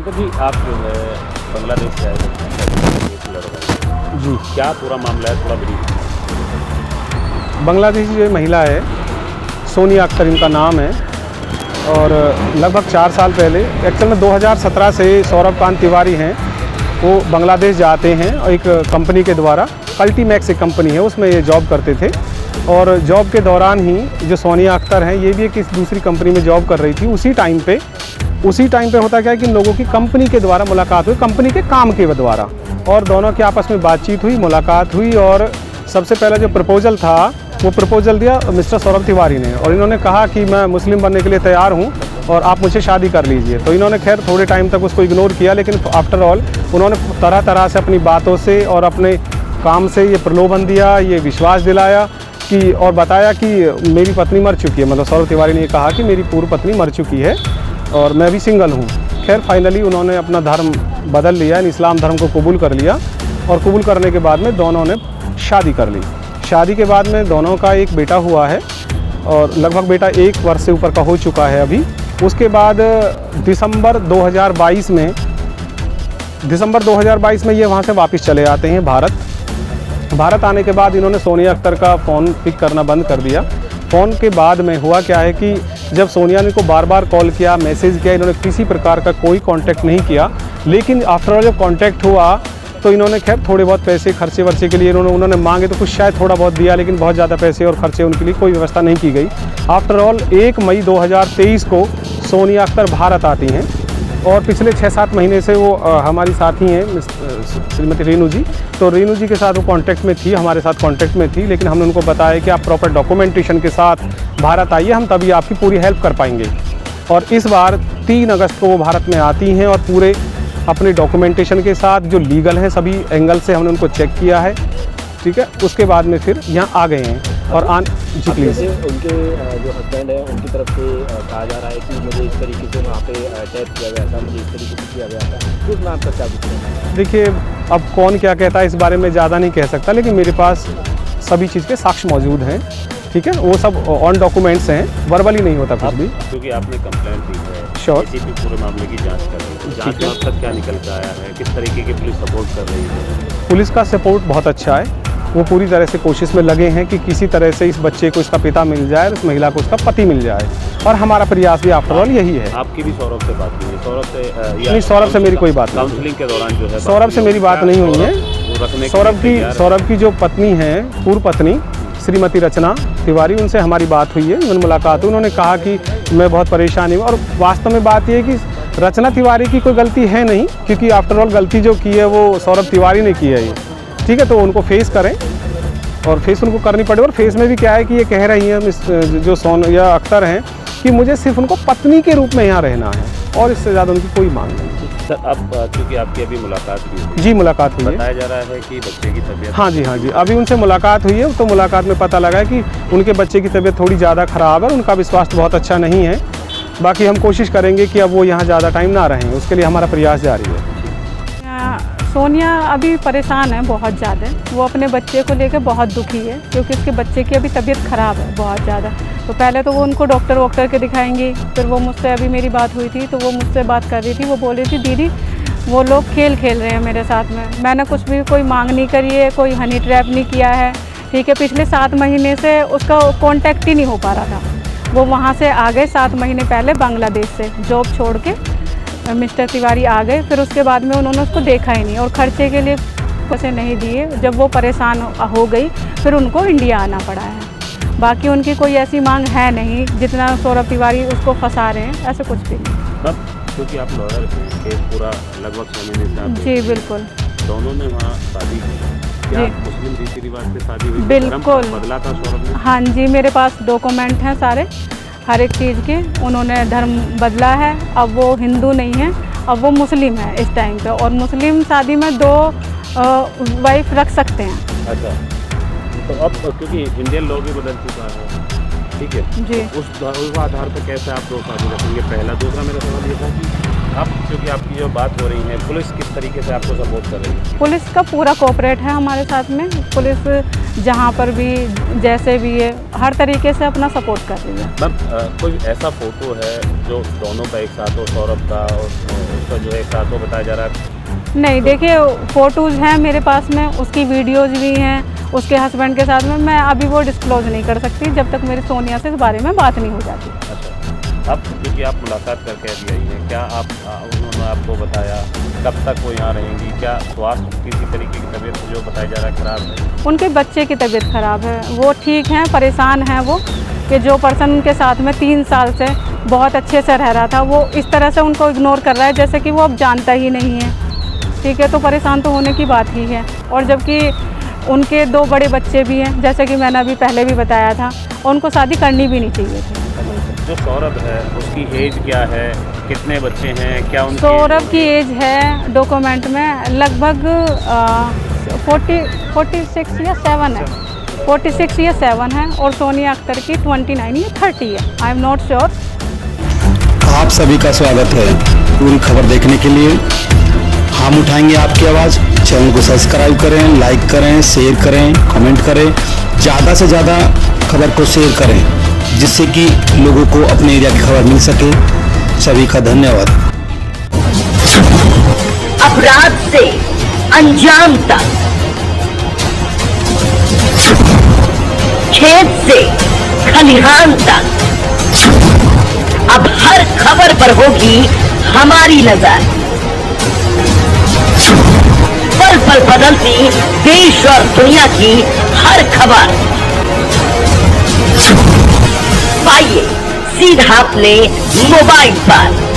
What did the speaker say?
शंकर जी, आप जो है बांग्लादेश से आए थे लड़ रहे जी। क्या पूरा मामला है, थोड़ा ब्रीफ। बांग्लादेशी जो महिला है, सोनिया अख्तर इनका नाम है, और लगभग 4 साल पहले, एक्चुअल में 2017 से सौरभ कांत तिवारी हैं, वो बांग्लादेश जाते हैं और एक कंपनी के द्वारा, अल्टीमैक्स एक कंपनी है, उसमें ये जॉब करते थे। और जॉब के दौरान ही जो सोनिया अख्तर हैं, ये भी एक दूसरी कंपनी में जॉब कर रही थी। उसी टाइम पे होता क्या है कि इन लोगों की कंपनी के द्वारा मुलाकात हुई, कंपनी के काम के द्वारा, और दोनों की आपस में बातचीत हुई, मुलाकात हुई। और सबसे पहला जो प्रपोजल था, वो प्रपोजल दिया मिस्टर सौरभ तिवारी ने, और इन्होंने कहा कि मैं मुस्लिम बनने के लिए तैयार हूँ और आप मुझसे शादी कर लीजिए। तो इन्होंने खैर थोड़े टाइम तक उसको इग्नोर किया, लेकिन आफ्टर ऑल उन्होंने तरह तरह से अपनी बातों से और अपने काम से ये प्रलोभन दिया, ये विश्वास दिलाया कि, और बताया कि मेरी पत्नी मर चुकी है। मतलब सौरभ तिवारी ने कहा कि मेरी पूर्व पत्नी मर चुकी है और मैं भी सिंगल हूँ। खैर फाइनली उन्होंने अपना धर्म बदल लिया, इस्लाम धर्म को कबूल कर लिया, और कबूल करने के बाद में दोनों ने शादी कर ली। शादी के बाद में दोनों का एक बेटा हुआ है, और लगभग बेटा 1 वर्ष से ऊपर का हो चुका है अभी। उसके बाद दिसंबर 2022 में ये वहाँ से वापस चले आते हैं भारत आने के बाद इन्होंने सोनिया अख्तर का फ़ोन पिक करना बंद कर दिया। फ़ोन के बाद में हुआ क्या है कि जब सोनिया ने को बार बार कॉल किया, मैसेज किया, इन्होंने किसी प्रकार का कोई कांटेक्ट नहीं किया। लेकिन आफ्टर ऑल जब कांटेक्ट हुआ तो इन्होंने खैर थोड़े बहुत पैसे खर्चे वर्चे के लिए उन्होंने मांगे, तो कुछ शायद थोड़ा बहुत दिया, लेकिन बहुत ज़्यादा पैसे और खर्चे उनके लिए कोई व्यवस्था नहीं की गई। आफ्टर ऑल 1 मई 2023 को सोनिया अख्तर भारत आती हैं, और पिछले 6-7 महीने से वो हमारी साथी हैं श्रीमती रेणु जी। तो रेणु जी के साथ वो कांटेक्ट में थी, हमारे साथ कांटेक्ट में थी, लेकिन हमने उनको बताया कि आप प्रॉपर डॉक्यूमेंटेशन के साथ भारत आइए, हम तभी आपकी पूरी हेल्प कर पाएंगे। और इस बार 3 अगस्त को वो भारत में आती हैं, और पूरे अपने डॉक्यूमेंटेशन के साथ जो लीगल हैं सभी एंगल से हमने उनको चेक किया है, ठीक है। उसके बाद में फिर यहाँ आ गए हैं। और जी प्लीज़। उनके जो हस्बैंड है उनकी तरफ से कहा जा रहा है कि मुझे इस तरीके से वहाँ पे अटैक किया गया था, मुझे इस तरीके से किया गया था, उस नाम पर क्या कुछ है? देखिए, अब कौन क्या कहता है इस बारे में ज़्यादा नहीं कह सकता, लेकिन मेरे पास सभी चीज़ के साक्ष्य मौजूद हैं, ठीक है। वो सब ऑन डॉक्यूमेंट्स हैं, वर्बली नहीं होता कुछ भी। क्योंकि आपने कंप्लेंट दी है, श्योर, एसीपी पूरे मामले की जांच कर रही है, जांच में अब तक क्या निकल कर आया है, किस तरीके की पुलिस सपोर्ट कर रही है? पुलिस का सपोर्ट बहुत अच्छा है, वो पूरी तरह से कोशिश में लगे हैं कि किसी तरह से इस बच्चे को इसका पिता मिल जाए, उस महिला को उसका पति मिल जाए, और हमारा प्रयास भी आफ्टर ऑल यही है। आपकी भी सौरभ से बात हुई है? सौरभ से नहीं, सौरभ से मेरी कोई बात नहीं। काउंसलिंग के दौरान जो है सौरभ से मेरी बात नहीं हुई है। सौरभ की जो पत्नी है, पूर्व पत्नी श्रीमती रचना तिवारी, उनसे हमारी बात हुई है, उन्होंने मुलाकात हुई, उन्होंने कहा कि मैं बहुत परेशान हूँ। और वास्तव में बात यह है कि रचना तिवारी की कोई गलती है नहीं, क्योंकि आफ्टर ऑल गलती जो की है वो सौरभ तिवारी ने की है ये, ठीक है। तो उनको फेस करें, और फेस उनको करनी पड़े। और फेस में भी क्या है कि ये कह रही हैं जो सोनिया अख्तर हैं कि मुझे सिर्फ उनको पत्नी के रूप में यहाँ रहना है, और इससे ज़्यादा उनकी कोई मांग नहीं। सर, अब क्योंकि आपकी अभी मुलाकात हुई है, जी मुलाकात हुई है, बताया जा रहा है कि बच्चे की तबीयत, हाँ जी अभी उनसे मुलाकात हुई है, तो मुलाकात में पता लगा है कि उनके बच्चे की तबीयत थोड़ी ज़्यादा ख़राब है, उनका भी स्वास्थ्य बहुत अच्छा नहीं है। बाकी हम कोशिश करेंगे कि अब वो यहाँ ज़्यादा टाइम ना रहें, उसके लिए हमारा प्रयास जारी है। सोनिया अभी परेशान है बहुत ज़्यादा, वो अपने बच्चे को लेकर बहुत दुखी है, क्योंकि उसके बच्चे की अभी तबीयत ख़राब है बहुत ज़्यादा। तो पहले तो वो उनको डॉक्टर के दिखाएंगी, फिर वो मुझसे, अभी मेरी बात हुई थी तो वो मुझसे बात कर रही थी, वो बोल रही थी दीदी वो लोग खेल रहे हैं मेरे साथ में, मैंने कुछ भी कोई मांग नहीं करी है, कोई हनी ट्रैप नहीं किया है, ठीक है। पिछले 7 महीने से उसका कॉन्टैक्ट ही नहीं हो पा रहा था। वो वहाँ से आ गए 7 महीने पहले बांग्लादेश से जॉब छोड़ के, मिस्टर तिवारी आ गए, फिर उसके बाद में उन्होंने उसको देखा ही नहीं, और खर्चे के लिए पैसे नहीं दिए। जब वो परेशान हो गई, फिर उनको इंडिया आना पड़ा है। बाकी उनकी कोई ऐसी मांग है नहीं जितना सौरभ तिवारी उसको फंसा रहे हैं, ऐसे कुछ भी नहीं। क्योंकि आप लॉयर थे, पूरा लगभग 6 महीने से आप, जी बिल्कुल, दोनों ने वहाँ शादी की, क्या मुस्लिम रीति रिवाज से शादी हुई? बिल्कुल बदला था सौरभ ने? हाँ जी, मेरे पास डॉक्यूमेंट हैं सारे, हर एक चीज़ के। उन्होंने धर्म बदला है, अब वो हिंदू नहीं है, अब वो मुस्लिम है इस टाइम पे, और मुस्लिम शादी में 2 वाइफ रख सकते हैं। अच्छा, तो अब क्योंकि इंडियन लॉ भी बदल चुका है, ठीक है जी, तो उस आधार पर कैसे आप 2 शादी रखेंगे? पहला। दूसरा मेरा सवाल ये था कि अब क्योंकि आपकी जो बात हो रही है, पुलिस किस तरीके से आपको सपोर्ट कर रही है? पुलिस का पूरा कोऑपरेट है हमारे साथ में। पुलिस जहाँ पर भी जैसे भी है हर तरीके से अपना सपोर्ट कर रही है। मैम कोई ऐसा फोटो है जो दोनों का एक साथ हो, सौरभ का और उसका जो है एक साथ हो, बताया जा रहा है? नहीं, देखिए फ़ोटोज़ हैं मेरे पास में, उसकी वीडियोज़ भी हैं उसके हस्बैंड के साथ में। मैं अभी वो डिस्क्लोज़ नहीं कर सकती जब तक मेरी सोनिया से इस बारे में बात नहीं हो जाती। अच्छा, अब क्योंकि आप मुलाकात करके अभी आई हैं, क्या उन्होंने आपको बताया कब तक वो यहाँ रहेंगी? क्या स्वास्थ्य किसी तरीके की तबीयत जो बताया जा रहा है ख़राब है? उनके बच्चे की तबीयत ख़राब है, वो ठीक हैं, परेशान हैं वो कि जो पर्सन उनके साथ में 3 साल से बहुत अच्छे से रह रहा था वो इस तरह से उनको इग्नोर कर रहा है जैसे कि वो अब जानता ही नहीं है। ठीक है, तो परेशान तो होने की बात ही है। और जबकि उनके 2 बड़े बच्चे भी हैं, जैसे कि मैंने अभी पहले भी बताया था, और उनको शादी करनी भी नहीं चाहिए थी। जो सौरभ है उसकी एज क्या है, कितने बच्चे हैं, क्या उनकी? सौरभ की एज है डॉक्यूमेंट में लगभग 46 या 7 है, 46 या 7 है, और सोनिया अख्तर की 29 या 30 है, आई एम नॉट श्योर। आप सभी का स्वागत है पूरी खबर देखने के लिए। हम उठाएंगे आपकी आवाज़। चैनल को सब्सक्राइब करें, लाइक करें, शेयर करें, कमेंट करें, ज़्यादा से ज़्यादा खबर को शेयर करें जिससे कि लोगों को अपने एरिया की खबर मिल सके। सभी का धन्यवाद। अपराध से अंजाम तक, खेत से खलिहान तक, अब हर खबर पर होगी हमारी नजर। पल पल बदलती देश और दुनिया की हर खबर पाइए सीधा अपने मोबाइल पर।